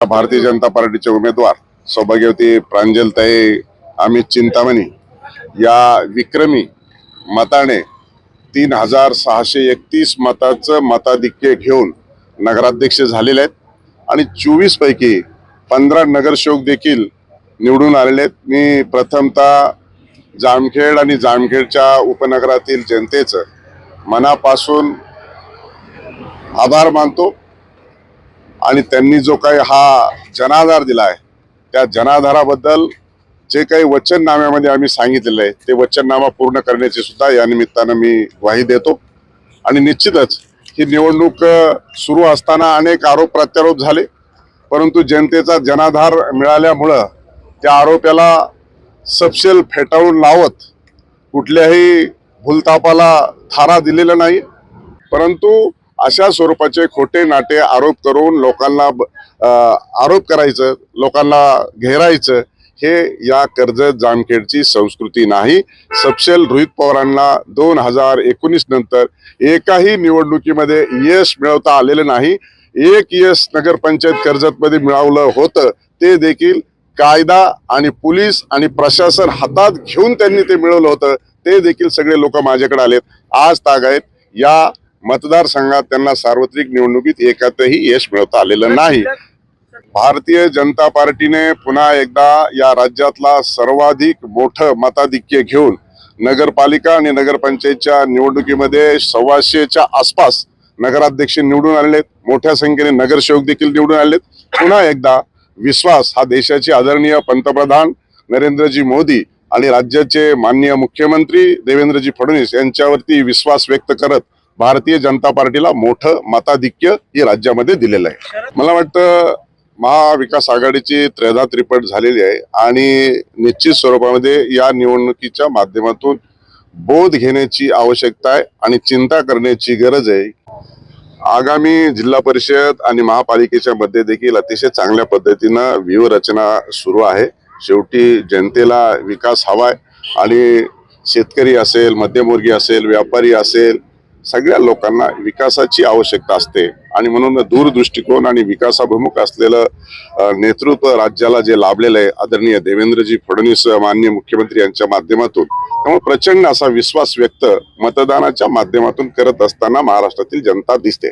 भारतीय जनता पार्टीचे उमेदवार सौभाग्यवती प्रांजलताई अमित चिंतामणी या विक्रमी मताने 3631 मताचं मताधिक्य घेऊन नगराध्यक्ष झालेले आहेत आणि 24 पैकी 15 नगरसेवक देखील निवडून आलेले आहेत। मी प्रथमतः जामखेड आणि जामखेडच्या उपनगरातील जनतेचं मनापासून आभार मानतो आणि त्यांनी जो काही हा जनाधार दिला आहे त्या जनाधाराबद्दल जे काही वचननाम्यामध्ये आम्ही सांगितलेलं आहे ते वचननामा पूर्ण करण्याची सुद्धा या निमित्तानं मी ग्वाही देतो। आणि निश्चितच ही निवडणूक सुरू असताना अनेक आरोप प्रत्यारोप झाले, परंतु जनतेचा जनाधार मिळाल्यामुळं त्या आरोपाला सपशेल फेटाळून लावत कुठल्याही भूलथापाला थारा दिलेला नाही, परंतु अशा स्वरूपाचे खोटे नाटे आरोप करून लोकांना आरोप करायचं, लोकांना घेरायचं हे या कर्जत जामखेडची संस्कृती नाही। सपशेल रोहित पवारांना 2019 नंतर एकाही निवडणुकीमध्ये यश मिळवता आलेलं नाही। एक यश नगरपंचायत कर्जत मध्ये मिळवलं होतं, ते देखील कायदा आणि पोलीस आणि प्रशासन हातात घेऊन त्यांनी ते मिळवलं होतं। ते देखील सगळे लोक माझ्याकडे आलेत। आज तागायत या मतदारसंघात त्यांना सार्वत्रिक निवडणुकीत एकातही यश मिळवता आलेलं नाही। भारतीय जनता पार्टीने पुन्हा एकदा या राज्यातला सर्वाधिक मोठं मताधिक्य घेऊन नगरपालिका आणि नगरपंचायतच्या निवडणुकीमध्ये 125च्या आसपास नगराध्यक्ष निवडून आलेले आहेत। मोठ्या संख्येने नगरसेवक देखील निवडून आलेत। पुन्हा एकदा विश्वास हा देशाचे आदरणीय पंतप्रधान नरेंद्रजी मोदी आणि राज्याचे माननीय मुख्यमंत्री देवेंद्रजी फडणवीस यांच्यावरती विश्वास व्यक्त करत भारतीय जनता पार्टीला मोठं मताधिक्य हे राज्यामध्ये दिलेलं आहे। मला वाटतं महाविकास आघाडीची त्रेधा त्रिपट झालेली आहे आणि निश्चित स्वरूपामध्ये या निवडणुकीच्या माध्यमातून बोध घेण्याची आवश्यकता आहे आणि चिंता करण्याची गरज आहे। आगामी जिल्हा परिषद आणि महापालिकेच्या मध्ये देखील अतिशय चांगल्या पद्धतीनं व्यूहरचना सुरू आहे। शेवटी जनतेला विकास हवाय आणि शेतकरी असेल, मध्यमवर्गीय असेल, व्यापारी असेल, सगळ्या लोकांना विकासाची आवश्यकता असते आणि म्हणून दूरदृष्टिकोन आणि विकासाभिमुख असलेलं नेतृत्व राज्याला जे लाभलेलं आहे आदरणीय देवेंद्रजी फडणवीस माननीय मुख्यमंत्री यांच्या माध्यमातून, त्यामुळे प्रचंड असा विश्वास व्यक्त मतदानाच्या माध्यमातून करत असताना महाराष्ट्रातील जनता दिसते।